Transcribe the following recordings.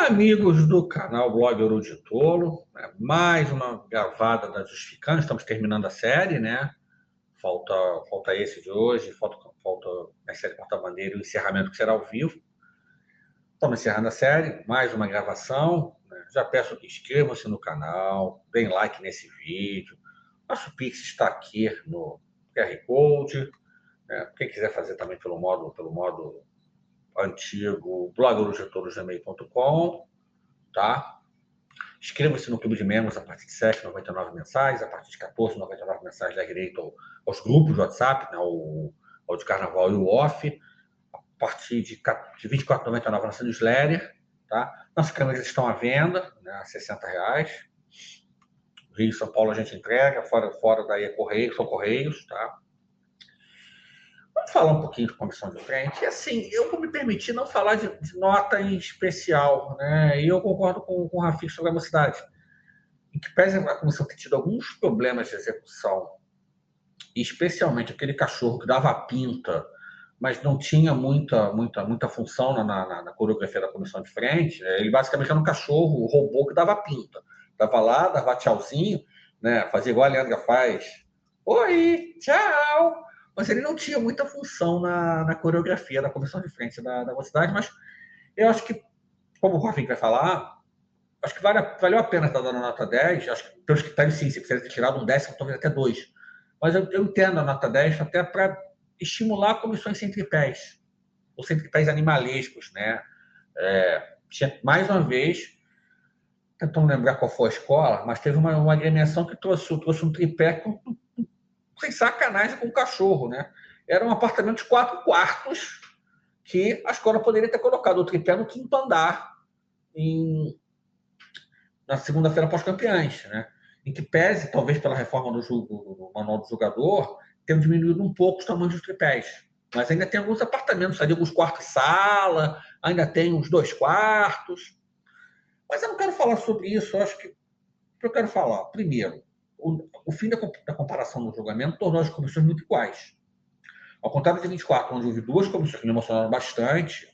Amigos do canal Blog Ouro de Tolo, né? Mais uma gravada da Justificando. Estamos terminando a série, né? Falta esse de hoje, falta a série Porta-Bandeira e o encerramento que será ao vivo. Estamos encerrando a série, mais uma gravação, né? Já peço que inscrevam-se no canal, deem like nesse vídeo. Nosso Pix está aqui no QR Code, né? Quem quiser fazer também pelo modo antigo, blogourodetolo@gmail.com, tá? Inscreva-se no Clube de Membros a partir de R$ 7,99 mensais, a partir de R$ 14,99 mensais dá direito aos grupos de WhatsApp, né, ao de Carnaval e o Off. A partir de R$ 24,99 nossa newsletter, tá? Nossas camisas estão à venda, né, a R$ 60. Rio e São Paulo a gente entrega, fora daí é Correios, são Correios, tá? Vamos falar um pouquinho de comissão de frente. E assim, eu vou me permitir não falar de nota em especial, né? E eu concordo com o Rafik sobre a mocidade. Em que pese a comissão ter tido alguns problemas de execução, especialmente aquele cachorro que dava pinta, mas não tinha muita função na coreografia da comissão de frente, né? Ele basicamente era um cachorro, robô que dava pinta. Dava lá, dava tchauzinho, né? Fazia igual a Leandra faz. Oi, tchau! Mas ele não tinha muita função na coreografia da comissão de frente da mocidade, mas eu acho que, como o Rafik vai falar, acho que valeu a pena estar dando nota 10. Acho que pelos critérios, sim, se precisa ter tirado um 10, talvez até 2. Mas eu entendo a nota 10 até para estimular comissões sem tripés, ou sem tripés animalescos, né? Mais uma vez, tentando lembrar qual foi a escola, mas teve uma agremiação que trouxe um tripé sem sacanagem com o cachorro, né? Era um apartamento de 4 quartos que a escola poderia ter colocado o tripé no quinto andar na segunda-feira pós-campeãs, né? Em que pese, talvez pela reforma do manual do jogador, tenham diminuído um pouco os tamanhos dos tripés. Mas ainda tem alguns apartamentos ali, alguns quartos-sala, ainda tem uns 2 quartos. Mas eu não quero falar sobre isso. Eu acho que eu quero falar, primeiro, o fim da comparação no julgamento tornou as comissões muito iguais. Ao contrário de 24, onde houve 2 comissões que me emocionaram bastante,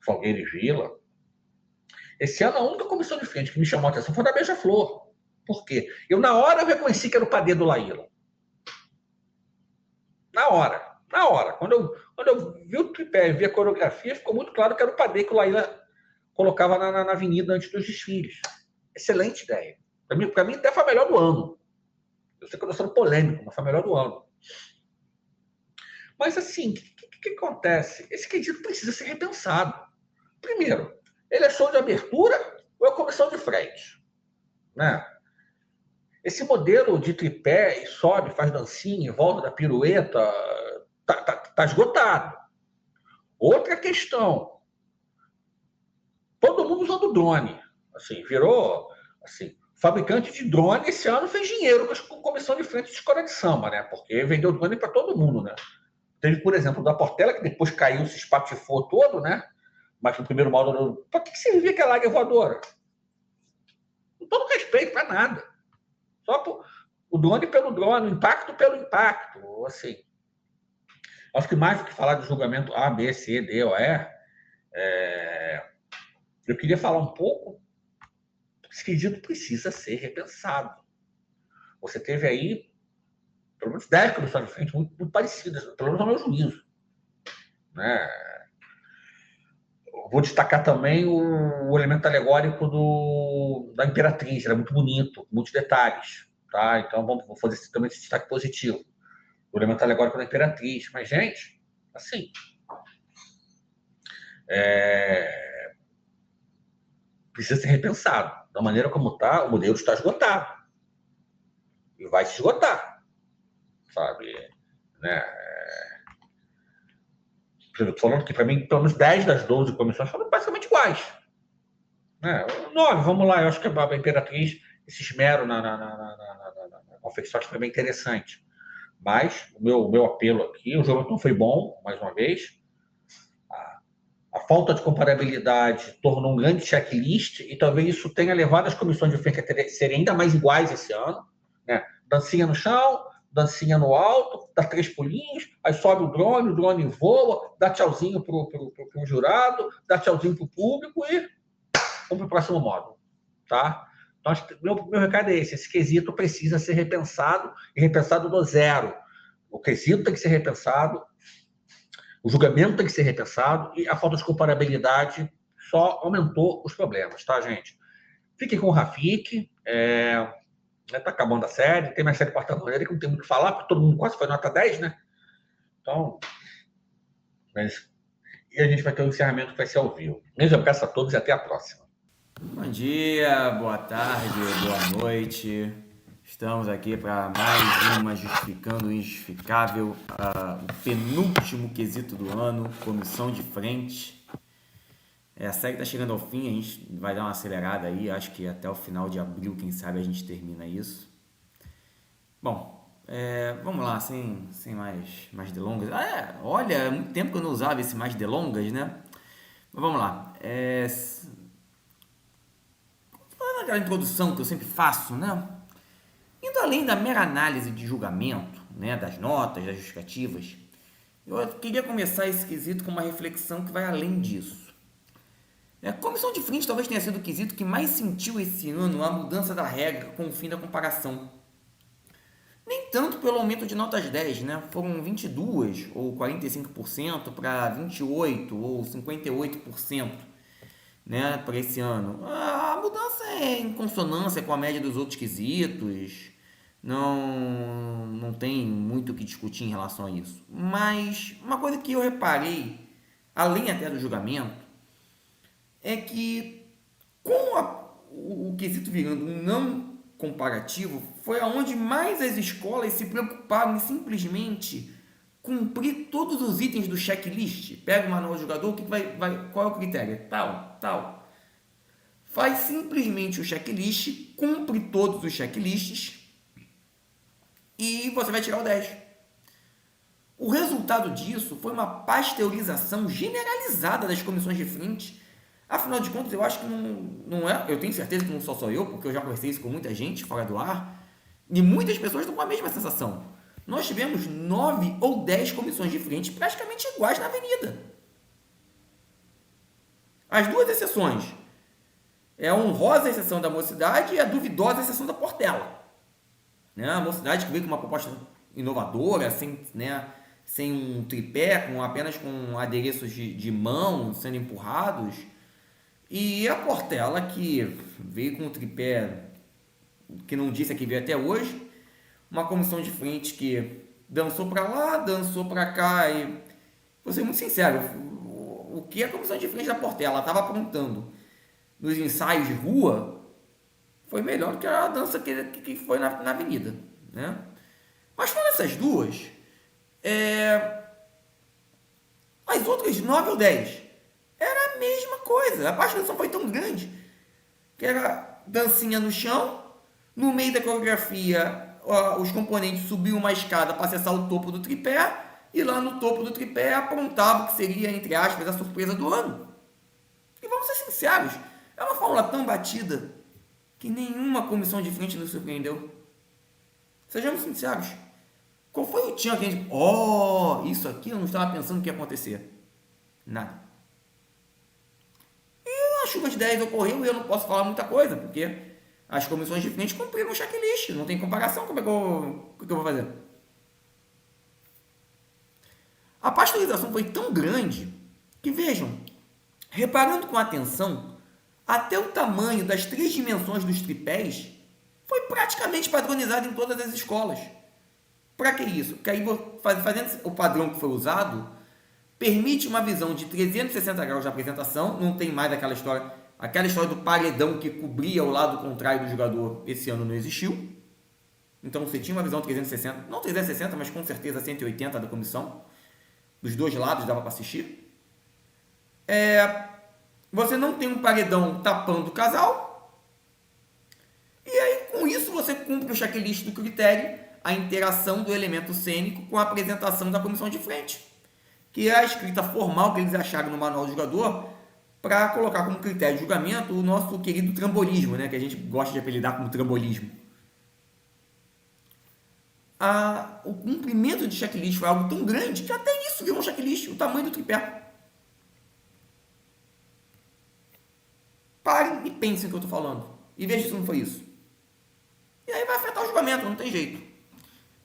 Salgueiro e Vila, esse ano a única comissão de frente que me chamou a atenção foi a da Beija-Flor. Por quê? Eu, na hora, eu reconheci que era o padê do Laíla. Na hora. Quando eu vi o tripé e vi a coreografia, ficou muito claro que era o padê que o Laíla colocava na avenida antes dos desfiles. Excelente ideia. Para mim, até foi a melhor do ano. Eu sei que eu estou sendo polêmico, mas foi a melhor do ano. Mas, assim, o que acontece? Esse quesito precisa ser repensado. Primeiro, ele é show de abertura ou é comissão de frente? Né? Esse modelo de tripé e sobe, faz dancinha, volta da pirueta, tá esgotado. Outra questão, todo mundo usando drone. Assim, virou, assim, fabricante de drone esse ano fez dinheiro com comissão de frente de escola de samba, né? Porque vendeu drone para todo mundo, né? Teve, por exemplo, da Portela, que depois caiu, se espatifou todo, né? Mas no primeiro módulo, para que servia aquela águia voadora? Com todo respeito, para nada. Só o drone pelo drone, o impacto pelo impacto. Assim, acho que mais do que falar de julgamento A, B, C, D ou E, eu queria falar um pouco. Esse quesito precisa ser repensado. Você teve aí pelo menos 10 comissões de frente muito parecidas, pelo menos ao meu juízo. Né? Vou destacar também o elemento alegórico da Imperatriz, era muito bonito, muitos detalhes. Tá? Então, vou fazer também esse destaque positivo. O elemento alegórico da Imperatriz. Mas, gente, assim, precisa ser repensado. Da maneira como está, o modelo está esgotado. E vai se esgotar. Sabe? Né? Estou falando que, para mim, pelo menos 10 das 12 comissões foram basicamente iguais. 9, vamos lá. Eu acho que a Imperatriz, esse esmero na confecção foi bem interessante. Mas o meu apelo aqui, o jogo não foi bom, mais uma vez. A falta de comparabilidade tornou um grande checklist e talvez isso tenha levado as comissões de frente a serem ainda mais iguais esse ano. Né? Dancinha no chão, dancinha no alto, dá 3 pulinhos, aí sobe o drone voa, dá tchauzinho pro jurado, dá tchauzinho pro público e for para o próximo módulo, tá? Então, meu recado é esse quesito precisa ser repensado e repensado do zero. O quesito tem que ser repensado, o julgamento tem que ser repensado e a falta de comparabilidade só aumentou os problemas, tá, gente? Fiquem com o Rafik, tá acabando a série, tem mais série Porta-Bandeira que não tem muito o que falar, porque todo mundo quase foi nota 10, né? Então, e a gente vai ter um encerramento que vai ser ao vivo. Beijo, abraço a todos e até a próxima. Bom dia, boa tarde, boa noite. Estamos aqui para mais uma Justificando o Injustificável, o penúltimo quesito do ano, comissão de frente. A série está chegando ao fim, a gente vai dar uma acelerada aí, acho que até o final de abril, quem sabe a gente termina isso. Bom, vamos lá, sem mais delongas. Olha, é muito tempo que eu não usava esse mais delongas, né? Mas vamos lá. Falando aquela introdução que eu sempre faço, né? Indo além da mera análise de julgamento, né, das notas, das justificativas, eu queria começar esse quesito com uma reflexão que vai além disso. A comissão de frente talvez tenha sido o quesito que mais sentiu esse ano a mudança da regra com o fim da comparação. Nem tanto pelo aumento de notas 10, né? Foram 22% ou 45% para 28% ou 58%, né, para esse ano. A mudança é em consonância com a média dos outros quesitos, não tem muito o que discutir em relação a isso. Mas uma coisa que eu reparei, além até do julgamento, é que com o quesito virando um não comparativo, foi aonde mais as escolas se preocuparam em simplesmente cumprir todos os itens do checklist. Pega o manual do jogador, qual é o critério? Tal. Faz simplesmente o checklist, cumpre todos os checklists e você vai tirar o 10. O resultado disso foi uma pasteurização generalizada das comissões de frente. Afinal de contas, eu acho que não é. Eu tenho certeza que não sou só eu, porque eu já conversei isso com muita gente fora do ar. E muitas pessoas estão com a mesma sensação. Nós tivemos 9 ou 10 comissões de frente praticamente iguais na avenida. As duas exceções. A honrosa exceção da Mocidade e a duvidosa exceção da Portela. A Mocidade que veio com uma proposta inovadora, sem um tripé, apenas com adereços de mão sendo empurrados. E a Portela, que veio com um tripé que não disse a que veio até hoje, uma comissão de frente que dançou para lá, dançou para cá, e vou ser muito sincero, o que a comissão de frente da Portela estava aprontando nos ensaios de rua foi melhor do que a dança que foi na avenida, né? Mas fora essas duas, as outras 9 ou 10 era a mesma coisa. A paixão foi tão grande que era dancinha no chão, no meio da coreografia os componentes subiam uma escada para acessar o topo do tripé e lá no topo do tripé apontava o que seria, entre aspas, a surpresa do ano. E vamos ser sinceros, é uma fórmula tão batida que nenhuma comissão de frente nos surpreendeu. Sejamos sinceros. Qual foi o tchan que a gente... isso aqui eu não estava pensando que ia acontecer. Nada. E a chuva de 10 ocorreu e eu não posso falar muita coisa, porque as comissões de frente cumpriram o checklist. Não tem comparação, como é que eu vou fazer? A pasteurização foi tão grande que, vejam, reparando com atenção, até o tamanho das 3 dimensões dos tripés foi praticamente padronizado em todas as escolas. Para que isso? Porque aí, fazendo o padrão que foi usado, permite uma visão de 360 graus de apresentação, não tem mais aquela história do paredão que cobria o lado contrário do jogador, esse ano não existiu. Então você tinha uma visão 360, não 360, mas com certeza 180 da comissão, dos dois lados dava para assistir. Você não tem um paredão tapando o casal, e aí com isso você cumpre o checklist do critério, a interação do elemento cênico com a apresentação da comissão de frente, que é a escrita formal que eles acharam no manual do jogador para colocar como critério de julgamento o nosso querido trambolismo, né, que a gente gosta de apelidar como trambolismo. O cumprimento de checklist foi algo tão grande que até isso virou um checklist, o tamanho do tripé. e pense no que eu estou falando. E veja se não foi isso. E aí vai afetar o julgamento, não tem jeito.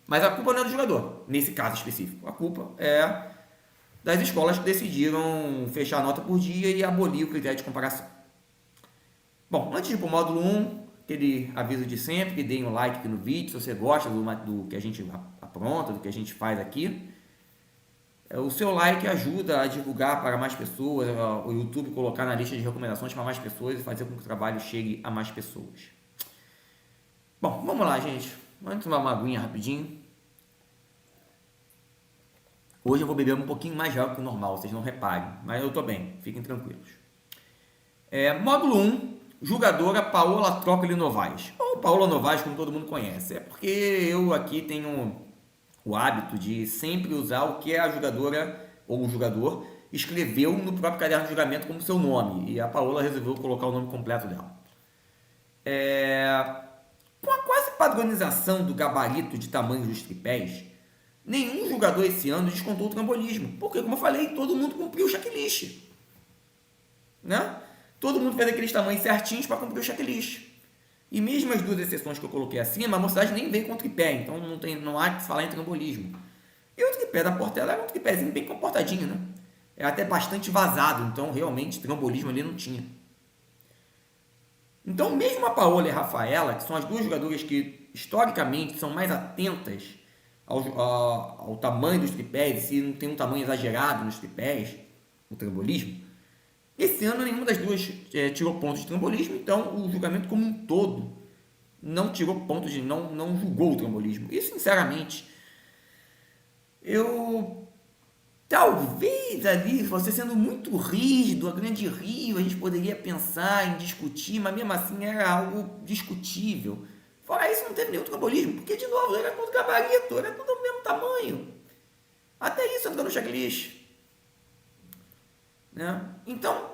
Mas a culpa não é do jogador, nesse caso específico. A culpa é das escolas que decidiram fechar a nota por dia e abolir o critério de comparação. Bom, antes de ir para o módulo 1, aquele aviso de sempre, que deem um like aqui no vídeo, se você gosta do que a gente apronta, do que a gente faz aqui. O seu like ajuda a divulgar para mais pessoas, o YouTube colocar na lista de recomendações para mais pessoas e fazer com que o trabalho chegue a mais pessoas. Bom, vamos lá, gente. Vamos tomar uma aguinha rapidinho. Hoje eu vou beber um pouquinho mais de água que o normal, vocês não reparem, mas eu tô bem, fiquem tranquilos. Módulo 1, jogadora Paola Trócoli Novaes. Ou Paola Novaes, como todo mundo conhece. É porque eu aqui tenho o hábito de sempre usar o que a jogadora ou o jogador escreveu no próprio caderno de julgamento como seu nome. E a Paola resolveu colocar o nome completo dela. Com a quase padronização do gabarito de tamanho dos tripés, nenhum jogador esse ano descontou o trambolismo. Porque, como eu falei, todo mundo cumpriu o checklist. Né? Todo mundo fez aqueles tamanhos certinhos para cumprir o checklist. E mesmo as duas exceções que eu coloquei acima, a mocidade nem veio com tripé, então não há que falar em trambolismo. E o tripé da Portela era um tripézinho bem comportadinho, né? É até bastante vazado, então realmente trambolismo ali não tinha. Então mesmo a Paola e a Rafaela, que são as duas jogadoras que historicamente são mais atentas ao tamanho dos tripés, se não tem um tamanho exagerado nos tripés, o trambolismo, esse ano nenhuma das duas tirou pontos de trambolismo, então o julgamento como um todo não tirou pontos de não julgou o trambolismo. E sinceramente, eu talvez ali, você sendo muito rígido, a Grande Rio, a gente poderia pensar em discutir, mas mesmo assim era algo discutível. Fora isso, não teve nenhum trambolismo, porque de novo, era tudo gabarito, era tudo do mesmo tamanho. Até isso entrou no checklist. Né? Então,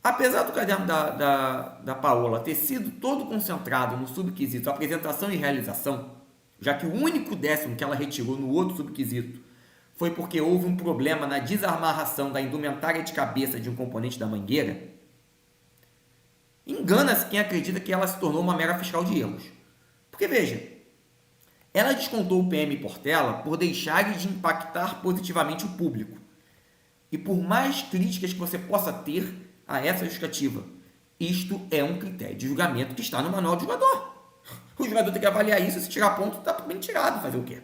apesar do caderno da Paola ter sido todo concentrado no subquisito apresentação e realização, já que o único décimo que ela retirou no outro subquisito foi porque houve um problema na desamarração da indumentária de cabeça de um componente da mangueira, engana-se quem acredita que ela se tornou uma mera fiscal de erros. Porque veja, ela descontou o PM Portela por deixar de impactar positivamente o público. E por mais críticas que você possa ter a essa justificativa, isto é um critério de julgamento que está no manual do jogador. O jogador tem que avaliar isso, se tirar ponto, está bem tirado, fazer o quê?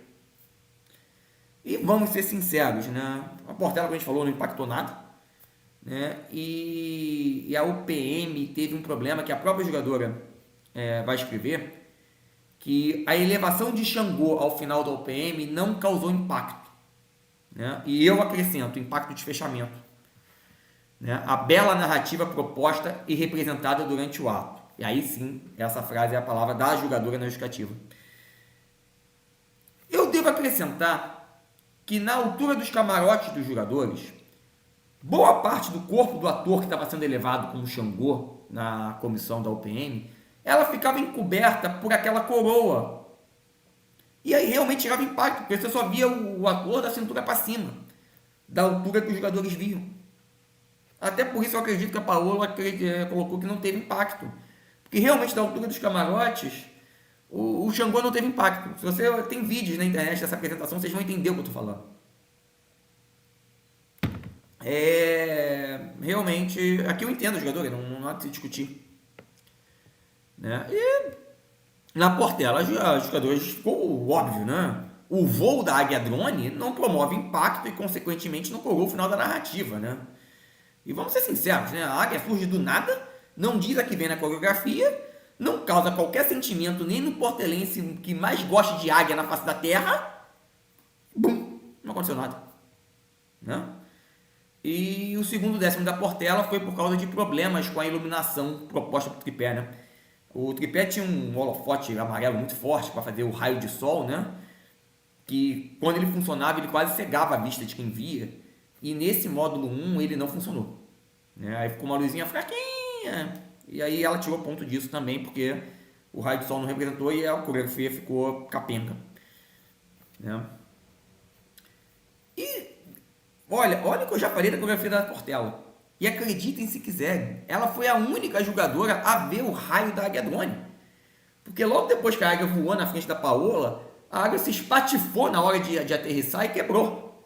E vamos ser sinceros, né? A Portela, como a gente falou, não impactou nada. Né? E a UPM teve um problema que a própria jogadora vai escrever, que a elevação de Xangô ao final da UPM não causou impacto. Né? E eu acrescento impacto de fechamento. Né? A bela narrativa proposta e representada durante o ato. E aí sim, essa frase é a palavra da jogadora na justificativa. Eu devo acrescentar que na altura dos camarotes dos jogadores, boa parte do corpo do ator que estava sendo elevado como Xangô na comissão da UPM, ela ficava encoberta por aquela coroa. E aí realmente tirava impacto, porque você só via o ator da cintura para cima, da altura que os jogadores viam. Até por isso eu acredito que a Paola colocou que não teve impacto. Porque realmente da altura dos camarotes, o Xangô não teve impacto. Se você tem vídeos na internet dessa apresentação, vocês vão entender o que eu estou falando. Realmente, aqui eu entendo os jogadores, não há de se discutir. Né? E na Portela, os jogadores ficou óbvio, né? O voo da Águia Drone não promove impacto e, consequentemente, não colou o final da narrativa, né? E vamos ser sinceros, né? A águia surge do nada, não diz a que vem na coreografia, não causa qualquer sentimento nem no portelense que mais gosta de águia na face da terra. Bum! Não aconteceu nada. Né? E o segundo décimo da Portela foi por causa de problemas com a iluminação proposta para o tripé, né? O tripé tinha um holofote amarelo muito forte para fazer o raio de sol, né? Que quando ele funcionava, ele quase cegava a vista de quem via. E nesse módulo 1 ele não funcionou. Né? Aí ficou uma luzinha fraquinha. E aí ela tirou ponto disso também, porque o raio de sol não representou e a coreografia ficou capenga. Né? E olha o que eu já falei da coreografia da Portela. E acreditem se quiserem, ela foi a única jogadora a ver o raio da águia drone. Porque logo depois que a águia voou na frente da Paola, a águia se espatifou na hora de aterrissar e quebrou.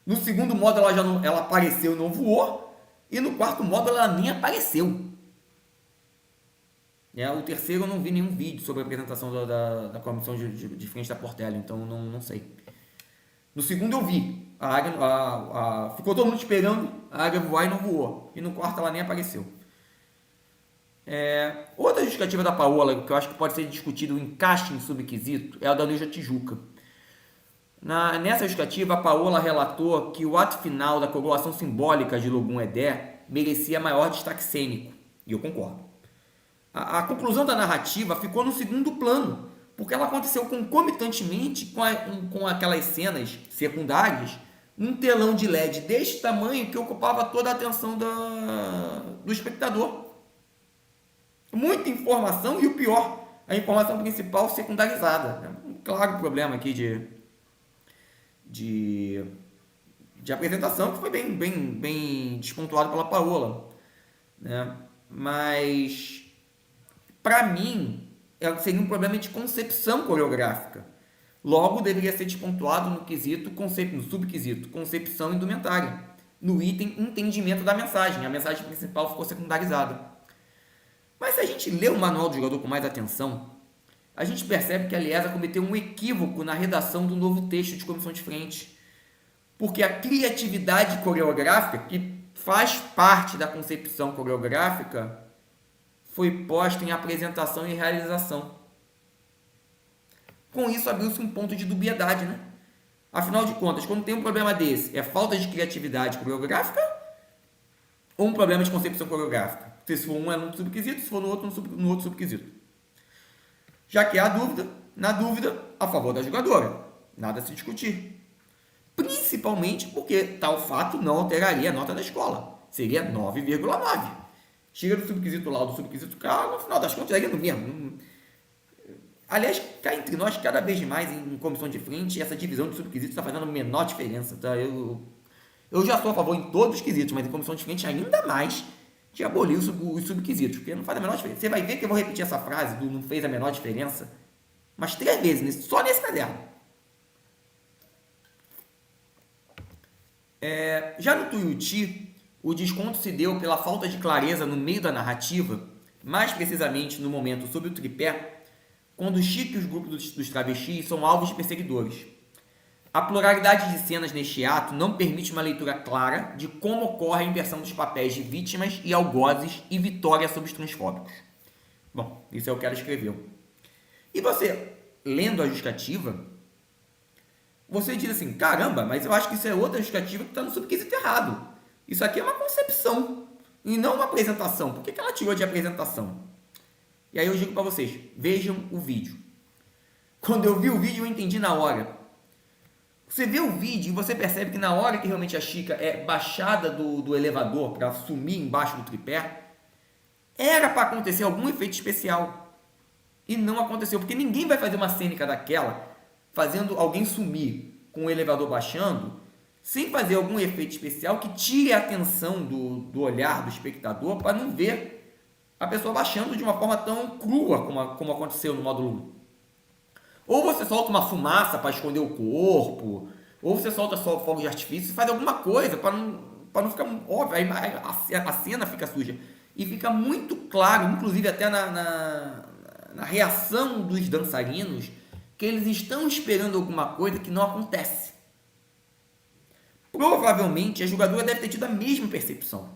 No segundo modo ela apareceu e não voou. E no quarto modo ela nem apareceu. O terceiro eu não vi nenhum vídeo sobre a apresentação da comissão de frente da Portela, então não sei. No segundo eu vi. Ficou todo mundo esperando a águia voar e não voou. E no quarto ela nem apareceu. Outra justificativa da Paola, que eu acho que pode ser discutido o encaixe em subquisito, é a da Luísa Tijuca. Nessa justificativa, a Paola relatou que o ato final da coroação simbólica de Logum Edé merecia maior destaque cênico. E eu concordo. A conclusão da narrativa ficou no segundo plano, porque ela aconteceu concomitantemente com aquelas cenas secundárias, num telão de LED deste tamanho que ocupava toda a atenção do espectador. Muita informação e o pior, a informação principal secundarizada. Um claro problema aqui de apresentação que foi bem despontuado pela Paola, né? Mas para mim seria um problema de concepção coreográfica. Logo deveria ser despontuado no subquisito concepção indumentária, no item entendimento da mensagem. A mensagem principal ficou secundarizada. Mas se a gente lê o manual do jogador com mais atenção, a gente percebe que a Liesa cometeu um equívoco na redação do novo texto de comissão de frente. Porque a criatividade coreográfica, que faz parte da concepção coreográfica, foi posta em apresentação e realização. Com isso, abriu-se um ponto de dubiedade, né? Afinal de contas, quando tem um problema desse, é falta de criatividade coreográfica ou um problema de concepção coreográfica? Se for um é no subquisito, se for no outro, no outro subquisito. Já que há dúvida, na dúvida, a favor da jogadora. Nada a se discutir. Principalmente porque tal fato não alteraria a nota da escola. Seria 9,9. Tira do subquisito lá ou do subquisito cá, no final das contas, seria no mesmo. Aliás, cá entre nós, cada vez mais em comissão de frente, essa divisão de subquisitos está fazendo a menor diferença. Tá? Eu já sou a favor em todos os quesitos, mas em comissão de frente ainda mais de abolir os subquisitos, porque não faz a menor diferença. Você vai ver que eu vou repetir essa frase do não fez a menor diferença, mas 3 vezes, só nesse caderno. Já no Tuiuti, o desconto se deu pela falta de clareza no meio da narrativa, mais precisamente no momento sob o tripé, quando o Chico e os grupos dos travestis são alvos de perseguidores. A pluralidade de cenas neste ato não permite uma leitura clara de como ocorre a inversão dos papéis de vítimas e algozes e vitória sobre os transfóbicos. Bom, isso é o que ela escreveu. E você, lendo a justificativa, você diz assim, caramba, mas eu acho que isso é outra justificativa que está no subquisito errado. Isso aqui é uma concepção e não uma apresentação. Por que ela tirou de apresentação? E aí eu digo para vocês, vejam o vídeo. Quando eu vi o vídeo, eu entendi na hora. Você vê o vídeo e você percebe que na hora que realmente a Chica é baixada do elevador para sumir embaixo do tripé, era para acontecer algum efeito especial. E não aconteceu, porque ninguém vai fazer uma cênica daquela, fazendo alguém sumir com o elevador baixando, sem fazer algum efeito especial que tire a atenção do olhar do espectador para não ver a pessoa baixando de uma forma tão crua como aconteceu no módulo 1. Ou você solta uma fumaça para esconder o corpo, ou você solta só fogo de artifício, faz alguma coisa para não ficar óbvio, aí a cena fica suja. E fica muito claro, inclusive até na reação dos dançarinos, que eles estão esperando alguma coisa que não acontece. Provavelmente a jogadora deve ter tido a mesma percepção.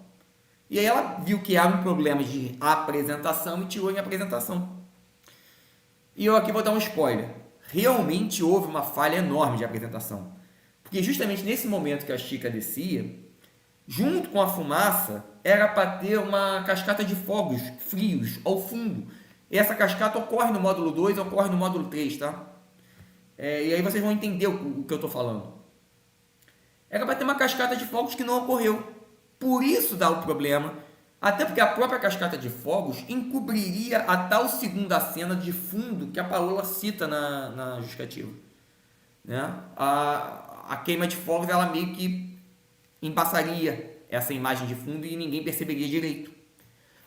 E aí ela viu que há um problema de apresentação e tirou em apresentação. E eu aqui vou dar um spoiler. Realmente houve uma falha enorme de apresentação. Porque justamente nesse momento que a Chica descia, junto com a fumaça, era para ter uma cascata de fogos frios ao fundo. E essa cascata ocorre no módulo 2, ocorre no módulo 3, tá? E aí vocês vão entender o que eu estou falando. Era para ter uma cascata de fogos que não ocorreu. Por isso dá o problema. Até porque a própria cascata de fogos encobriria a tal segunda cena de fundo que a Paola cita na justificativa. Né? A queima de fogos ela meio que embaçaria essa imagem de fundo e ninguém perceberia direito.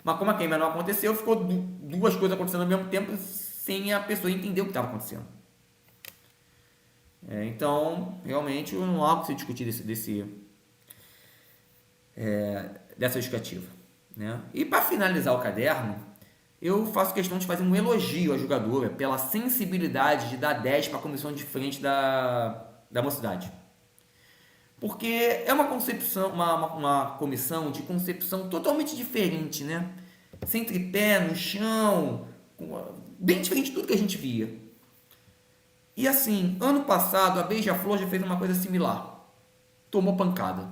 Mas como a queima não aconteceu, ficou duas coisas acontecendo ao mesmo tempo sem a pessoa entender o que estava acontecendo. Então, realmente, não há o que se discutir dessa justificativa, né? E para finalizar o caderno, eu faço questão de fazer um elogio à jogadora pela sensibilidade de dar 10 para a comissão de frente da mocidade. Porque é uma concepção, uma comissão de concepção totalmente diferente, né? Sem tripé, no chão, bem diferente de tudo que a gente via. E assim, ano passado a Beija-Flor já fez uma coisa similar. Tomou pancada.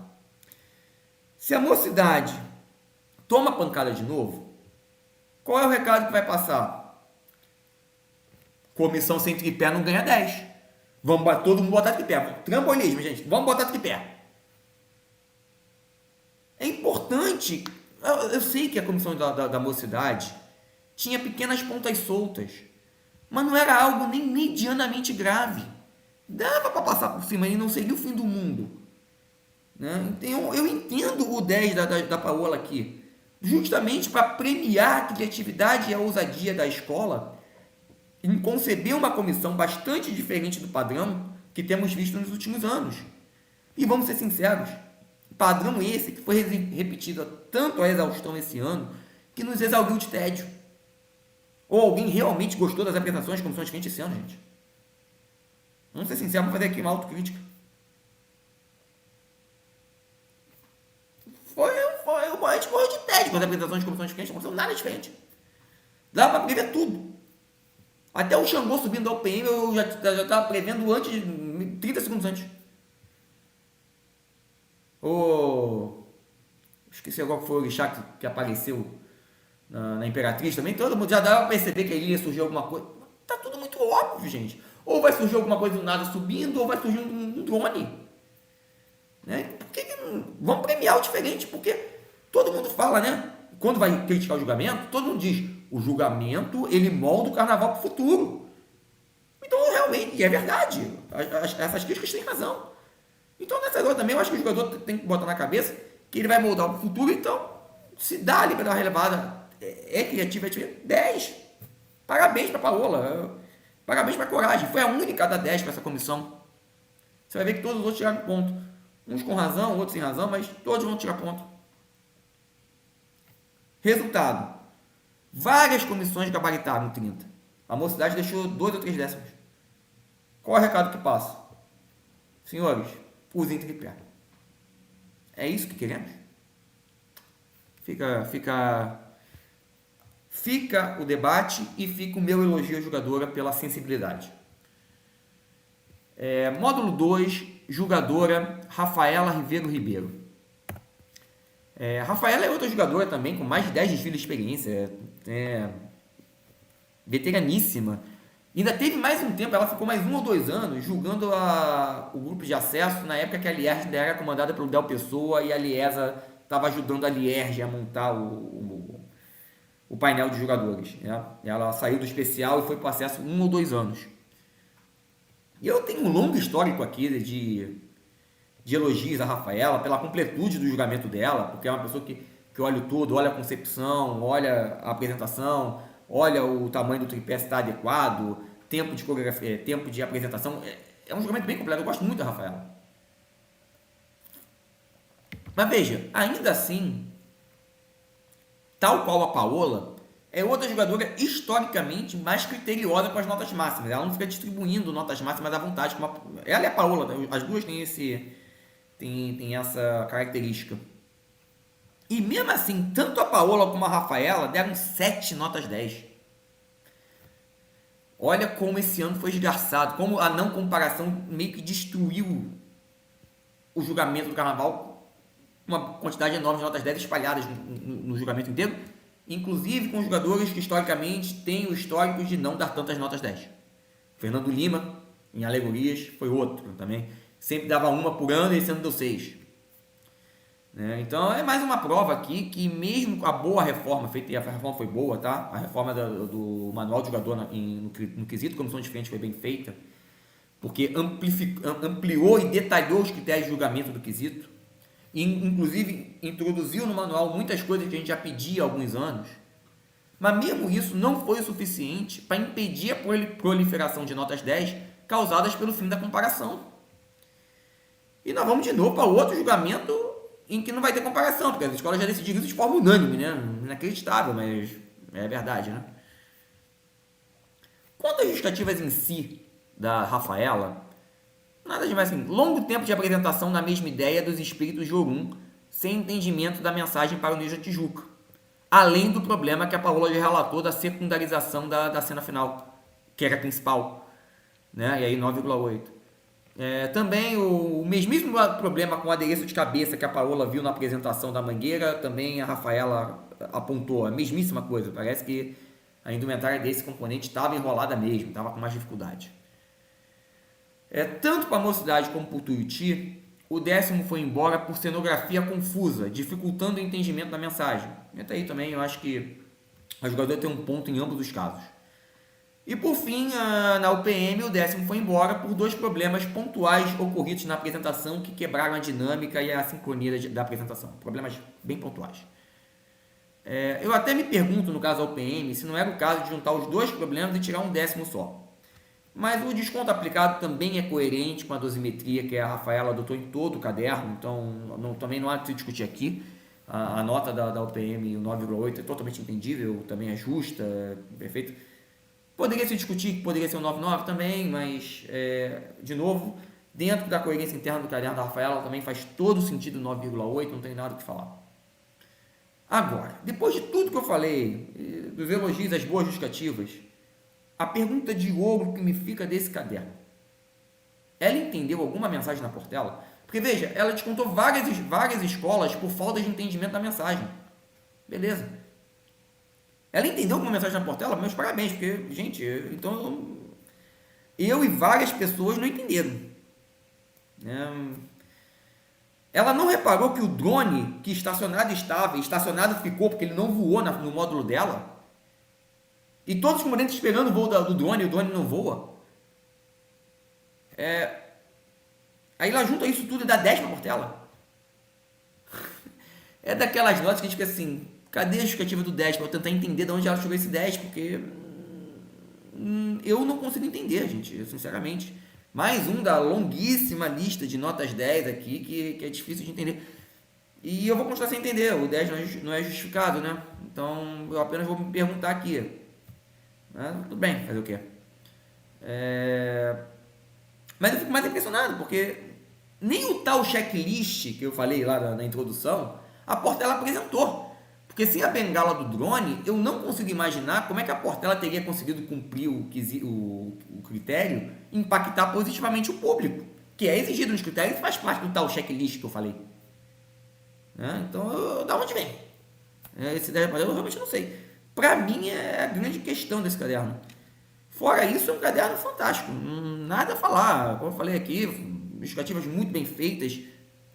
Se a mocidade toma pancada de novo, qual é o recado que vai passar? Comissão sem tripé não ganha 10. Vamos todo mundo botar tripé. Trambolismo, gente. Vamos botar tripé. É importante. Eu sei que a comissão da mocidade tinha pequenas pontas soltas, mas não era algo nem medianamente grave. Dava para passar por cima e não seria o fim do mundo. Né? Então, eu entendo o 10 da Paola aqui, justamente para premiar a criatividade e a ousadia da escola em conceber uma comissão bastante diferente do padrão que temos visto nos últimos anos. E vamos ser sinceros, padrão esse que foi repetido tanto a exaustão esse ano, que nos exauriu de tédio. Ou alguém realmente gostou das apresentações de comissão de frente esse ano, gente? Vamos ser sinceros, vamos fazer aqui uma autocrítica. A gente morreu de tédio com as apresentações de comissão de frente, não aconteceu nada diferente. Dava para prever tudo. Até o Xangô subindo ao PM eu já estava prevendo antes, 30 segundos antes. Esqueci agora que foi o Orixá que apareceu na Imperatriz também. Todo mundo já dava para perceber que ali ia surgir alguma coisa. Tá tudo muito óbvio, gente. Ou vai surgir alguma coisa do nada subindo, ou vai surgir um drone. Né? Vamos premiar o diferente, porque todo mundo fala, né? Quando vai criticar o julgamento, todo mundo diz: o julgamento ele molda o carnaval para o futuro. Então, realmente, e é verdade. Essas críticas têm razão. Então, nessa hora também, eu acho que o jogador tem que botar na cabeça que ele vai moldar o futuro. Então, se dá ali para dar uma relevada, é criativa, 10. Parabéns para a Paola. Parabéns para a Coragem. Foi a única a dar 10 para essa comissão. Você vai ver que todos os outros tiraram ponto. Uns com razão, outros sem razão, mas todos vão tirar ponto. Resultado: várias comissões gabaritaram 30. A mocidade deixou 2 ou 3 décimos. Qual é o recado que passa? Senhores, usem tripé. É isso que queremos? Fica o debate e fica o meu elogio à jogadora pela sensibilidade. Módulo 2, jogadora Rafaela Ribeiro. Rafaela é outra jogadora também, com mais de 10 desfiles de experiência, veteraníssima. Ainda teve mais um tempo, ela ficou mais 1 ou 2 anos julgando o grupo de acesso, na época que a Lierge ainda era comandada pelo Del Pessoa e a Liesa estava ajudando a Lierge a montar o painel de jogadores. Né? Ela saiu do especial e foi para o acesso 1 ou 2 anos. E eu tenho um longo histórico aqui de elogios a Rafaela pela completude do julgamento dela, porque é uma pessoa que olha o todo, olha a concepção, olha a apresentação, olha o tamanho do tripé se está adequado, tempo de coreografia, tempo de apresentação. É um julgamento bem completo, eu gosto muito da Rafaela. Mas veja, ainda assim, tal qual a Paola, é outra jogadora historicamente mais criteriosa com as notas máximas. Ela não fica distribuindo notas máximas à vontade. Ela e a Paola, as duas têm essa característica. E mesmo assim, tanto a Paola como a Rafaela deram 7 notas 10. Olha como esse ano foi esgarçado, como a não comparação meio que destruiu o julgamento do carnaval, uma quantidade enorme de notas 10 espalhadas no julgamento inteiro, inclusive com jogadores que historicamente têm o histórico de não dar tantas notas 10. Fernando Lima, em Alegorias, foi outro também. Sempre dava uma por ano e esse ano deu 6. Então é mais uma prova aqui que mesmo com a boa reforma feita, e a reforma foi boa, tá? A reforma do manual de jogador no quesito comissão de frente foi bem feita, porque ampliou e detalhou os critérios de julgamento do quesito. e inclusive introduziu no manual muitas coisas que a gente já pedia há alguns anos, mas mesmo isso não foi o suficiente para impedir a proliferação de notas 10 causadas pelo fim da comparação. E nós vamos de novo para outro julgamento em que não vai ter comparação, porque as escolas já decidiram isso de forma unânime, né? Inacreditável, mas é verdade, né? Quanto às justificativas em si da Rafaela, nada demais assim. Longo tempo de apresentação na mesma ideia dos espíritos de Ogum, sem entendimento da mensagem para o Ninja Tijuca. Além do problema que a Paola já relatou da secundarização da cena final, que era a principal, né? E aí 9,8. Também o mesmíssimo problema com o adereço de cabeça que a Paola viu na apresentação da Mangueira, também a Rafaela apontou a mesmíssima coisa. Parece que a indumentária desse componente estava enrolada mesmo, estava com mais dificuldade. Tanto para a Mocidade como para o Tuiuti, o 10º foi embora por cenografia confusa, dificultando o entendimento da mensagem. Até aí também eu acho que o jogador tem um ponto em ambos os casos. E por fim, na UPM, o 10º foi embora por 2 problemas pontuais ocorridos na apresentação que quebraram a dinâmica e a sincronia da apresentação. Problemas bem pontuais. Eu até me pergunto, no caso da UPM, se não era o caso de juntar os 2 problemas e tirar um 10º só. Mas o desconto aplicado também é coerente com a dosimetria que a Rafaela adotou em todo o caderno, então também não há de se discutir aqui. A nota da UPM, o 9,8, é totalmente entendível, também é justa, perfeito. Poderia se discutir que poderia ser um 9,9 também, mas, de novo, dentro da coerência interna do caderno da Rafaela também faz todo sentido 9,8, não tem nada o que falar. Agora, depois de tudo que eu falei, dos elogios, das boas justificativas, a pergunta de ouro que me fica desse caderno: ela entendeu alguma mensagem na Portela? Porque veja, ela descontou várias escolas por falta de entendimento da mensagem. Beleza. Ela entendeu alguma mensagem na Portela? Meus parabéns, porque, gente, então eu e várias pessoas não entenderam. Ela não reparou que o drone que estacionado ficou porque ele não voou no módulo dela? E todos os componentes esperando o voo do drone e o drone não voa? Aí ela junta isso tudo e dá 10 pra Portela. É daquelas notas que a gente fica assim, cadê a justificativa do 10 para eu tentar entender de onde ela chegou esse 10? Porque eu não consigo entender, gente, sinceramente. Mais um da longuíssima lista de notas 10 aqui que é difícil de entender. E eu vou continuar sem entender, o 10 não é justificado, né? Então eu apenas vou me perguntar aqui. Tudo bem, fazer o quê? Mas eu fico mais impressionado, porque nem o tal checklist que eu falei lá na introdução, a Portela apresentou. Porque sem a bengala do drone, eu não consigo imaginar como é que a Portela teria conseguido cumprir o critério e impactar positivamente o público, que é exigido nos critérios e faz parte do tal checklist que eu falei. Então, da onde vem? Esse 10 eu realmente não sei. Para mim, é a grande questão desse caderno. Fora isso, é um caderno fantástico. Nada a falar. Como eu falei aqui, justificativas muito bem feitas,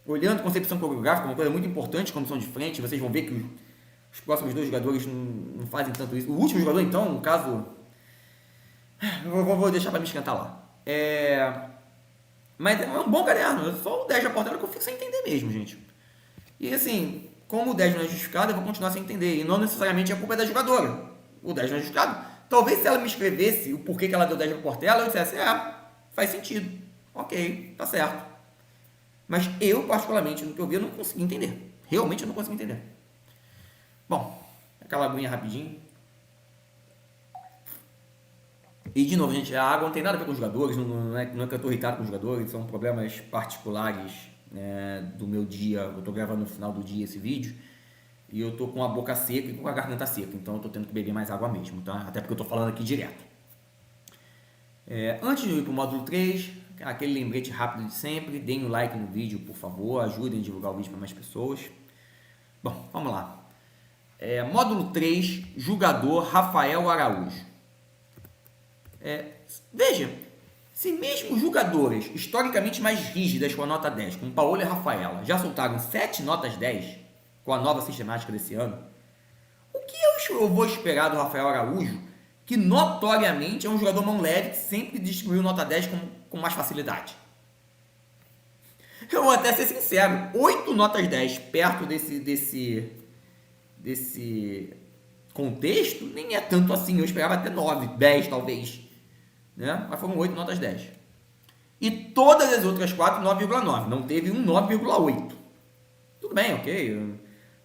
olhando concepção coreográfica, uma coisa muito importante, comissão de frente. Vocês vão ver que os próximos 2 jogadores não fazem tanto isso. O último jogador, então, no caso, eu vou deixar para me esquentar lá. Mas é um bom caderno. Só o 10 da Portela que eu fico sem entender mesmo, gente. E assim, como o 10 não é justificado, eu vou continuar sem entender. E não necessariamente a culpa é da jogadora. O 10 não é justificado. Talvez se ela me escrevesse o porquê que ela deu 10 pra Portela, eu dissesse, faz sentido. Ok, tá certo. Mas eu, particularmente, no que eu vi, eu não consegui entender. Realmente eu não consegui entender. Bom, aquela aguinha rapidinho. E de novo, gente, a água não tem nada a ver com os jogadores, não é que eu tô irritado com os jogadores, são problemas particulares, né, do meu dia. Eu tô gravando no final do dia esse vídeo e eu tô com a boca seca e com a garganta seca, então eu tô tendo que beber mais água mesmo, tá? Até porque eu tô falando aqui direto. Antes de eu ir pro módulo 3, aquele lembrete rápido de sempre, deem o like no vídeo, por favor, ajudem a divulgar o vídeo para mais pessoas. Bom, vamos lá. Módulo 3, jogador Rafael Araújo. Veja, se mesmo jogadores historicamente mais rígidas com a nota 10, como Paola e Rafaela, já soltaram 7 notas 10 com a nova sistemática desse ano, o que eu vou esperar do Rafael Araújo, que notoriamente é um jogador mão leve que sempre distribuiu nota 10 com mais facilidade? Eu vou até ser sincero, 8 notas 10 perto desse contexto, nem é tanto assim. Eu esperava até 9, 10 talvez, né? Mas foram 8 notas 10. E todas as outras 4, 9,9. Não teve um 9,8. Tudo bem, ok.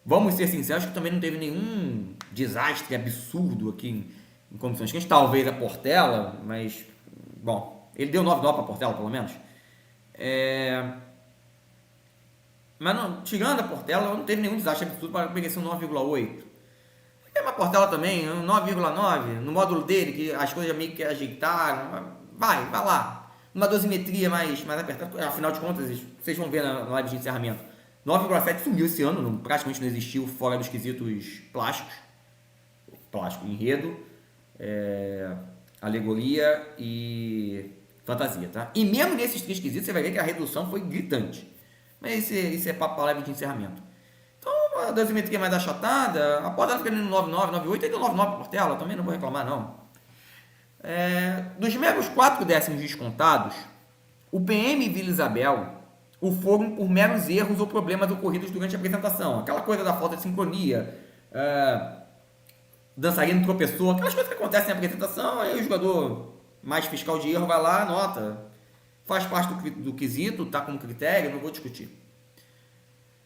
Vamos ser sinceros que também não teve nenhum desastre absurdo aqui em condições quentes. Talvez a Portela, mas, bom, ele deu 9,9 para a Portela, pelo menos. Mas não, tirando a Portela, não teve nenhum desastre absurdo para pegar esse 9,8. Tem uma Portela também, um 9,9, no módulo dele, que as coisas meio que ajeitaram. Vai lá. Uma dosimetria mais apertada, afinal de contas, vocês vão ver na live de encerramento. 9,7 sumiu esse ano, praticamente não existiu fora dos quesitos plásticos. Plástico, enredo, alegoria e fantasia, tá? E mesmo nesses 3 quesitos, você vai ver que a redução foi gritante. Mas isso é papo para live de encerramento. Então, a dosimetria mais achatada, a Portela fica ali no 9,9, 9,8, aí deu 9,9 para a Portela, também não vou reclamar, não. Dos meros 4 décimos descontados, o PM e Vila Isabel o foram por meros erros ou problemas ocorridos durante a apresentação. Aquela coisa da falta de sincronia, dançarino tropeçou, aquelas coisas que acontecem na apresentação, aí o jogador mais fiscal de erro vai lá, anota. Faz parte do quesito, tá como critério, não vou discutir.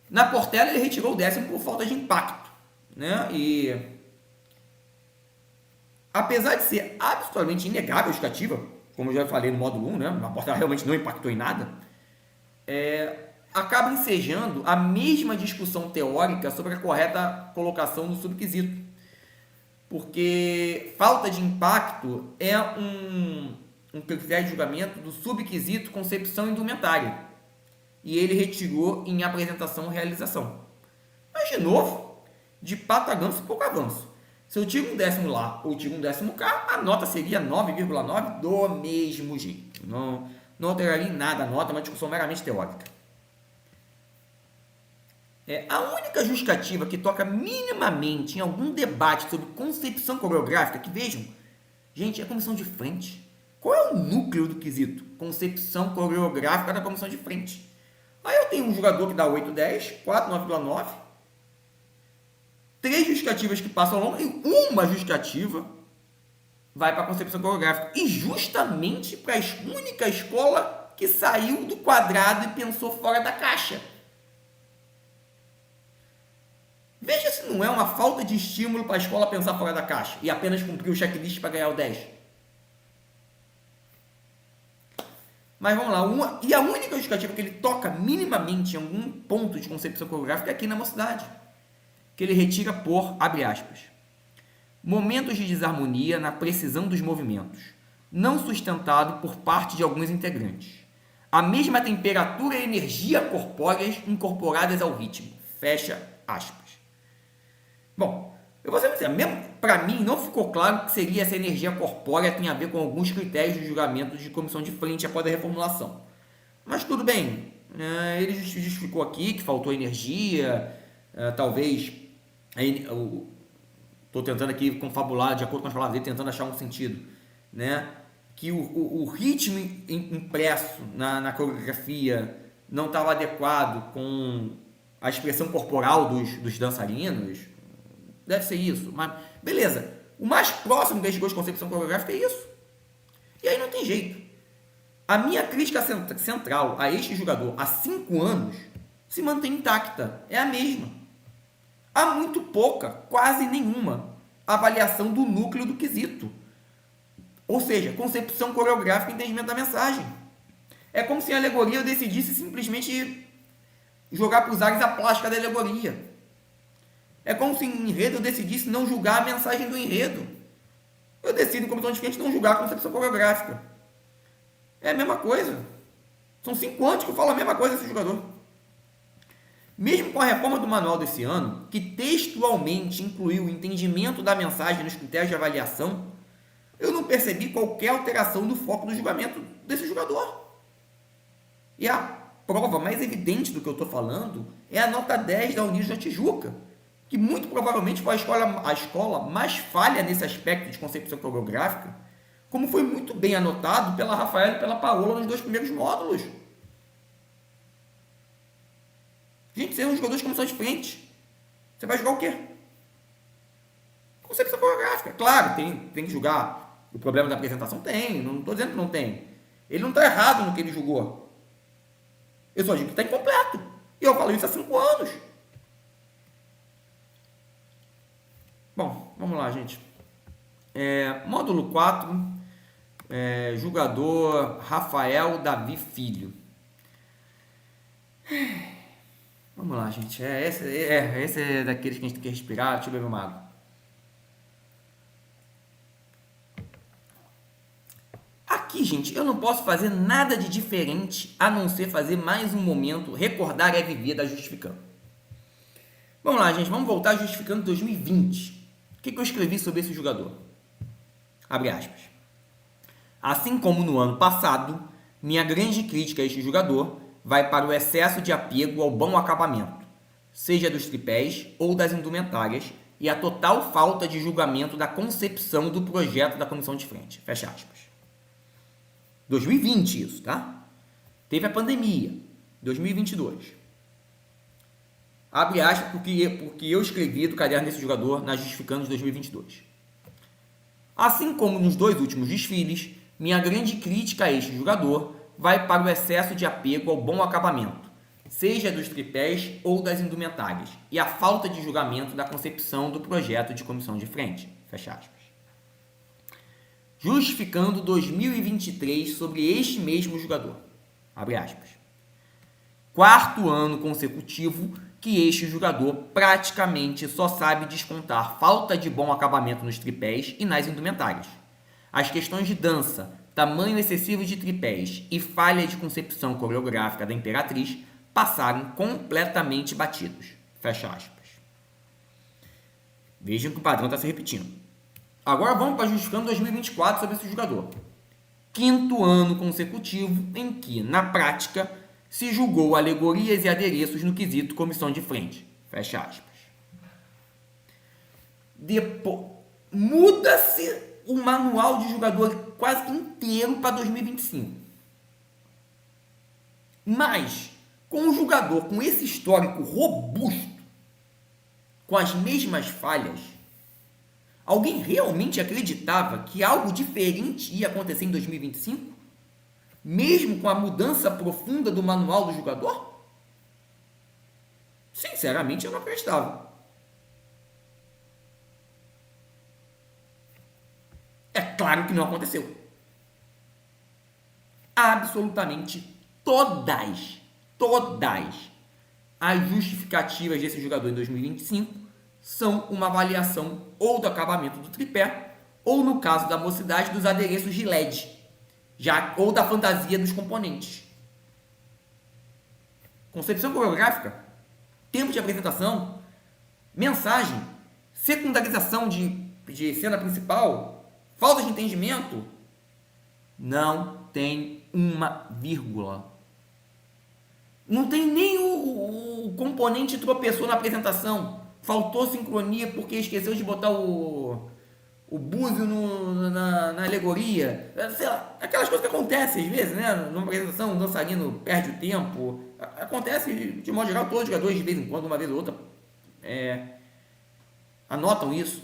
Na Portela ele retirou o 10º por falta de impacto, né? E apesar de ser absolutamente inegável a justificativa, como eu já falei no módulo 1, né? A Portela realmente não impactou em nada, acaba ensejando a mesma discussão teórica sobre a correta colocação no subquisito. Porque falta de impacto é um critério de julgamento do subquisito concepção indumentária. E ele retirou em apresentação e realização. Mas, de novo, de pato a ganso, pouco avanço. Se eu tiro um 10º lá ou tiro um 10º cá, a nota seria 9,9 do mesmo jeito. Não alteraria em nada a nota, é uma discussão meramente teórica. A única justificativa que toca minimamente em algum debate sobre concepção coreográfica, que vejam, gente, é a comissão de frente. Qual é o núcleo do quesito? Concepção coreográfica da comissão de frente. Aí eu tenho um jogador que dá 8, 10, 4, 9,9, 3 justificativas que passam ao longo e uma justificativa vai para a concepção coreográfica. E justamente para a única escola que saiu do quadrado e pensou fora da caixa. Veja se não é uma falta de estímulo para a escola pensar fora da caixa e apenas cumprir o checklist para ganhar o 10. Mas vamos lá, e a única justificativa que ele toca minimamente em algum ponto de concepção coreográfica é aqui na Mocidade, que ele retira por, abre aspas, momentos de desarmonia na precisão dos movimentos, não sustentado por parte de alguns integrantes. A mesma temperatura e energia corpóreas incorporadas ao ritmo. Fecha aspas. Bom, eu vou dizer, mesmo para mim não ficou claro que seria essa energia corpórea tem a ver com alguns critérios de julgamento de comissão de frente após a reformulação. Mas tudo bem, ele justificou aqui que faltou energia, talvez, estou tentando aqui confabular de acordo com as palavras dele, tentando achar um sentido, né? Que o ritmo impresso na coreografia não estava adequado com a expressão corporal dos dançarinos. Deve ser isso, mas beleza. O mais próximo que a gente de concepção coreográfica é isso. E aí não tem jeito. A minha crítica central a este jogador há 5 anos se mantém intacta. É a mesma. Há muito pouca, quase nenhuma, avaliação do núcleo do quesito. Ou seja, concepção coreográfica e entendimento da mensagem. É como se a alegoria decidisse simplesmente jogar para os ares a plástica da alegoria. É como se em enredo eu decidisse não julgar a mensagem do enredo. Eu decido, em comissão de frente, não julgar a concepção coreográfica. É a mesma coisa. São 5 anos que eu falo a mesma coisa desse jogador. Mesmo com a reforma do manual desse ano, que textualmente incluiu o entendimento da mensagem nos critérios de avaliação, eu não percebi qualquer alteração do foco do julgamento desse jogador. E a prova mais evidente do que eu estou falando é a nota 10 da Unidos da Tijuca, que muito provavelmente foi a escola mais falha nesse aspecto de concepção coreográfica, como foi muito bem anotado pela Rafaela e pela Paola nos 2 primeiros módulos. Gente, você é um jogador de comissão de frente. Você vai jogar o quê? Concepção coreográfica. Claro, tem que julgar. O problema da apresentação tem, não estou dizendo que não tem. Ele não está errado no que ele julgou. Eu só digo que está incompleto. E eu falo isso há 5 anos. Bom, vamos lá, gente. Módulo 4, julgador Rafael Davi Filho. Vamos lá, gente. Esse é daqueles que a gente tem que respirar. Deixa eu beber uma água. Aqui, gente, eu não posso fazer nada de diferente a não ser fazer mais um momento, recordar é viver da Justificando. Vamos lá, gente, vamos voltar Justificando 2020. O que eu escrevi sobre esse jogador? Abre aspas. Assim como no ano passado, minha grande crítica a este jogador vai para o excesso de apego ao bom acabamento, seja dos tripés ou das indumentárias, e a total falta de julgamento da concepção do projeto da comissão de frente. Fecha aspas. 2020 isso, tá? Teve a pandemia, 2022. Abre aspas porque eu escrevi do caderno desse jogador na Justificando de 2022. Assim como nos 2 últimos desfiles, minha grande crítica a este jogador vai para o excesso de apego ao bom acabamento, seja dos tripés ou das indumentárias, e a falta de julgamento da concepção do projeto de comissão de frente. Fecha aspas. Justificando 2023 sobre este mesmo jogador. Abre aspas. 4º ano consecutivo que este jogador praticamente só sabe descontar falta de bom acabamento nos tripés e nas indumentárias. As questões de dança, tamanho excessivo de tripés e falha de concepção coreográfica da Imperatriz passaram completamente batidos. Fecha aspas. Vejam que o padrão está se repetindo. Agora vamos para Justificando 2024 sobre esse jogador. 5º ano consecutivo em que, na prática, se julgou alegorias e adereços no quesito comissão de frente. Fecha aspas. Depois, muda-se o manual de jogador quase inteiro para 2025. Mas, com um jogador com esse histórico robusto, com as mesmas falhas, alguém realmente acreditava que algo diferente ia acontecer em 2025? Mesmo com a mudança profunda do manual do jogador? Sinceramente, eu não acreditava. É claro que não aconteceu. Absolutamente todas as justificativas desse jogador em 2025 são uma avaliação ou do acabamento do tripé, ou no caso da mocidade, dos adereços de LED, ou da fantasia dos componentes. Concepção coreográfica, tempo de apresentação, mensagem, secundarização de cena principal, falta de entendimento, não tem uma vírgula. Não tem nem o componente tropeçou na apresentação. Faltou sincronia porque esqueceu de botar o búzio na alegoria. Sei lá, aquelas coisas que acontecem às vezes, né? Numa apresentação, o dançarino perde o tempo. Acontece, de modo geral, todos os jogadores, de vez em quando, uma vez ou outra, anotam isso.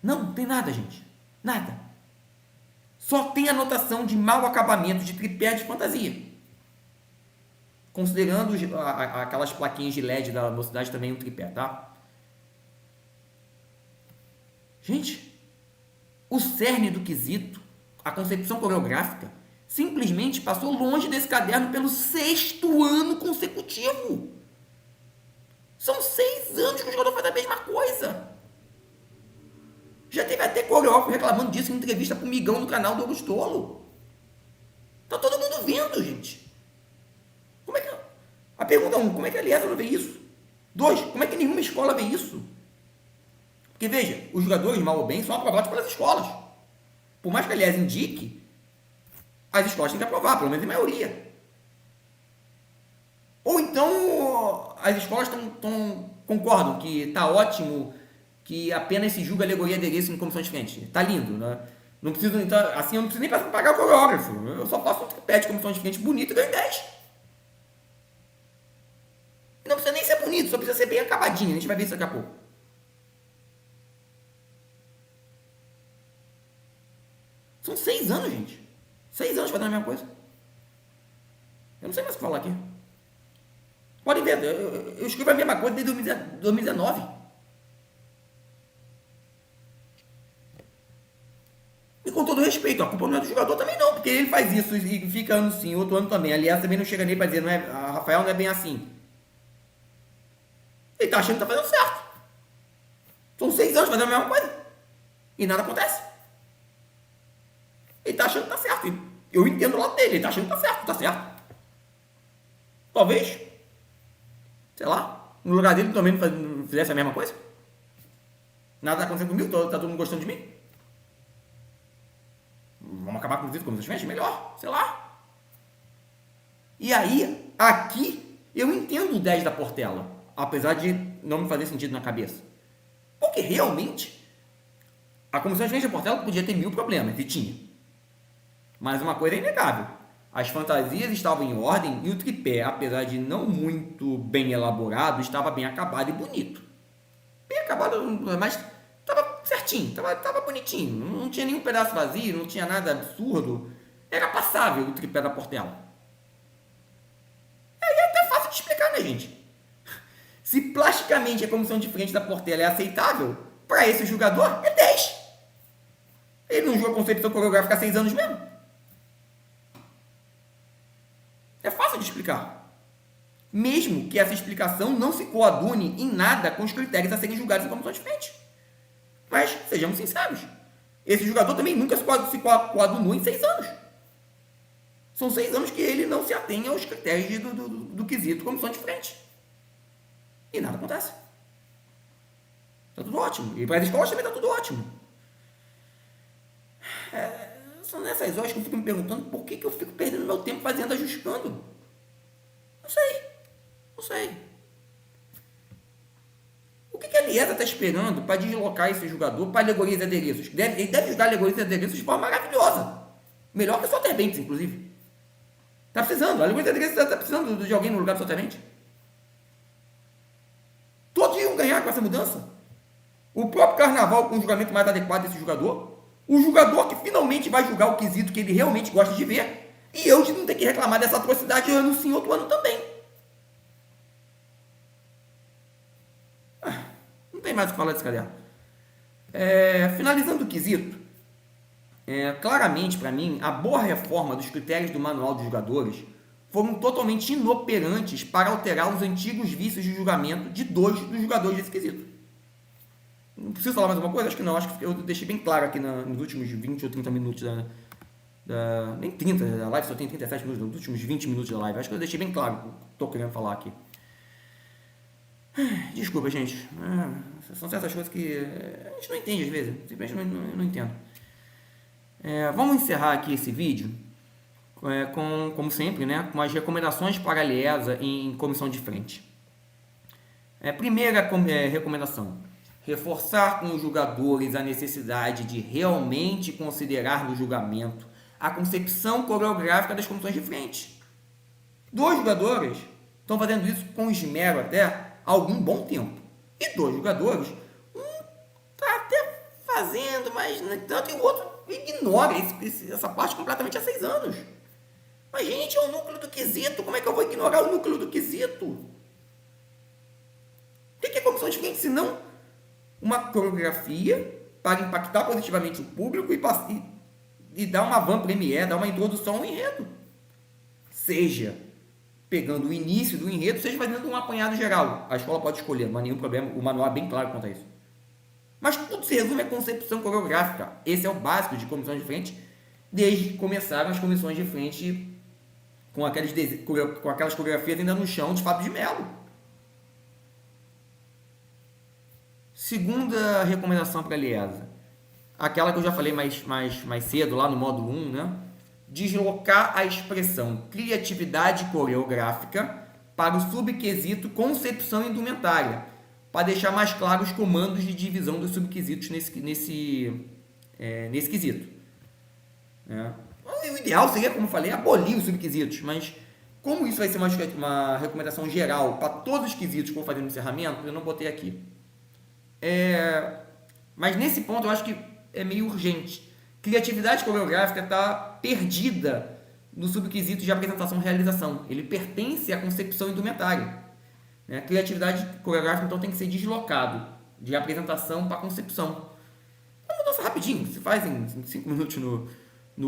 Não tem nada, gente. Nada. Só tem anotação de mau acabamento de tripé de fantasia. Considerando aquelas plaquinhas de LED da velocidade também um tripé, tá? Gente, o cerne do quesito, a concepção coreográfica, simplesmente passou longe desse caderno pelo 6º ano consecutivo. São 6 anos que o jogador faz a mesma coisa. Já teve até coreógrafo reclamando disso em entrevista pro Migão no canal do Augustolo. Tá todo mundo vendo, gente. A pergunta 1, como é que a Aliança não vê isso? 2, como é que nenhuma escola vê isso? Porque, veja, os jogadores, mal ou bem, são aprovados pelas escolas. Por mais que a Aliança indique, as escolas têm que aprovar, pelo menos em maioria. Ou então, as escolas concordam que está ótimo, que apenas se julga alegoria e adereço em comissão de frente. Está lindo, né? Não preciso, então, assim, eu não preciso nem pagar o coreógrafo. Eu só faço um tripé de comissão de frente bonito e ganho 10. Não precisa só precisa ser bem acabadinha. A gente vai ver isso daqui a pouco. São 6 anos, gente. 6 anos fazendo a mesma coisa. Eu não sei mais o que falar aqui. Podem ver, eu escrevo a mesma coisa desde 2019. E com todo respeito, a culpa não é do jogador também não, porque ele faz isso e fica ano sim, outro ano também. Aliás, também não chega nem para dizer, não é, a Rafael não é bem assim. Ele tá achando que tá fazendo certo. São 6 anos fazendo a mesma coisa. E nada acontece. Ele tá achando que tá certo. Eu entendo o lado dele, ele tá achando que tá certo. Talvez, sei lá, no lugar dele também não fizesse a mesma coisa. Nada tá acontecendo comigo, tá todo mundo gostando de mim. Vamos acabar com isso como se tivesse melhor, sei lá. E aí, aqui, eu entendo o 10 da Portela, apesar de não me fazer sentido na cabeça. Porque realmente, a comissão de frente da Portela podia ter 1000 problemas, e tinha. Mas uma coisa é inegável. As fantasias estavam em ordem e o tripé, apesar de não muito bem elaborado, estava bem acabado e bonito. Bem acabado, mas estava certinho, estava bonitinho. Não tinha nenhum pedaço vazio, não tinha nada absurdo. Era passável o tripé da Portela. É até fácil de explicar, né, gente? Se plasticamente a comissão de frente da Portela é aceitável, para esse jogador é 10. Ele não joga concepção coreográfica há 6 anos mesmo. É fácil de explicar. Mesmo que essa explicação não se coadune em nada com os critérios a serem julgados em comissão de frente. Mas, sejamos sinceros, esse jogador também nunca se coadunou em 6 anos. São 6 anos que ele não se atém aos critérios do quesito comissão de frente. E nada acontece. Está tudo ótimo. E para as escolas também está tudo ótimo. São nessas horas que eu fico me perguntando por que eu fico perdendo meu tempo fazendo ajustando. Não sei. O que a Liesa está esperando para deslocar esse jogador para alegorias e adereços? Ele deve ajudar alegorias e adereços de forma maravilhosa. Melhor que o Soter Bentes, inclusive. Está precisando. A alegorias e adereços está precisando de alguém no lugar do Soter Bentes. Todos iam ganhar com essa mudança. O próprio Carnaval com o julgamento mais adequado desse jogador. O jogador que finalmente vai julgar o quesito que ele realmente gosta de ver. E eu de não ter que reclamar dessa atrocidade ano sim, outro ano também. Não tem mais o que falar desse caderno. Finalizando o quesito, claramente para mim, a boa reforma dos critérios do manual dos jogadores foram totalmente inoperantes para alterar os antigos vícios de julgamento de 2 dos jogadores desse quesito. Não preciso falar mais alguma coisa? Acho que não. Acho que eu deixei bem claro aqui nos últimos 20 ou 30 minutos nem 30, a live só tem 37 minutos, nos últimos 20 minutos da live. Acho que eu deixei bem claro o que estou querendo falar aqui. Desculpa, gente. São certas coisas que a gente não entende às vezes. Simplesmente não entendo. Vamos encerrar aqui esse vídeo, como sempre, né, com as recomendações para a Liesa em comissão de frente. Primeira recomendação. Reforçar com os jogadores a necessidade de realmente considerar no julgamento a concepção coreográfica das comissões de frente. 2 jogadores estão fazendo isso com esmero até há algum bom tempo. E 2 jogadores, está até fazendo, mas no entanto, e o outro ignora essa parte completamente há 6 anos. Mas, gente, é o núcleo do quesito. Como é que eu vou ignorar o núcleo do quesito? O que é comissão de frente, se não uma coreografia para impactar positivamente o público e dar uma van premiere, dar uma introdução ao enredo. Seja pegando o início do enredo, seja fazendo um apanhado geral. A escola pode escolher, não há nenhum problema, o manual é bem claro quanto a isso. Mas tudo se resume à concepção coreográfica. Esse é o básico de comissão de frente, desde que começaram as comissões de frente com aquelas coreografias ainda no chão de Fábio de Mello. Segunda recomendação para a Liesa, aquela que eu já falei mais cedo, lá no módulo 1, né? Deslocar a expressão criatividade coreográfica para o subquesito concepção indumentária, para deixar mais claros os comandos de divisão dos subquesitos nesse quesito. O ideal seria, como eu falei, abolir os subquesitos, mas Como isso vai ser uma recomendação geral para todos os quesitos que eu vou fazer no encerramento, eu não botei aqui. Mas nesse ponto eu acho que é meio urgente. Criatividade coreográfica está perdida no subquisito de apresentação e realização. Ele pertence à concepção indumentária. Né? Criatividade coreográfica então tem que ser deslocado de apresentação para concepção. É uma mudança rapidinho, se faz em 5 minutos no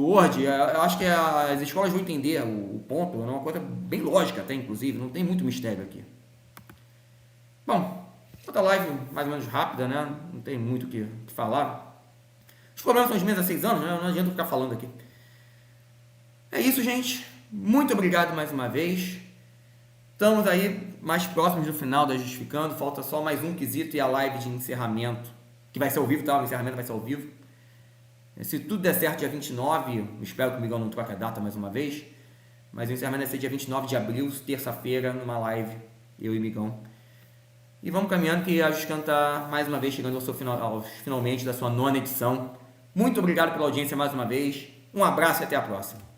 Word. Eu acho que as escolas vão entender o ponto, é uma coisa bem lógica até, inclusive, não tem muito mistério aqui. Bom, outra live mais ou menos rápida, né? Não tem muito o que falar. Os problemas são os mesmos há 6 anos, né? Não adianta ficar falando aqui. É isso, gente. Muito obrigado mais uma vez. Estamos aí mais próximos do final da Justificando. Falta só mais um quesito e a live de encerramento, que vai ser ao vivo, tá? O encerramento vai ser ao vivo. Se tudo der certo, dia 29, espero que o Migão não troque a data mais uma vez, mas o encerramento vai ser dia 29 de abril, terça-feira, numa live, eu e o Migão. E vamos caminhando, que a Justificando está mais uma vez chegando finalmente da sua 9ª edição. Muito obrigado pela audiência mais uma vez. Um abraço e até a próxima.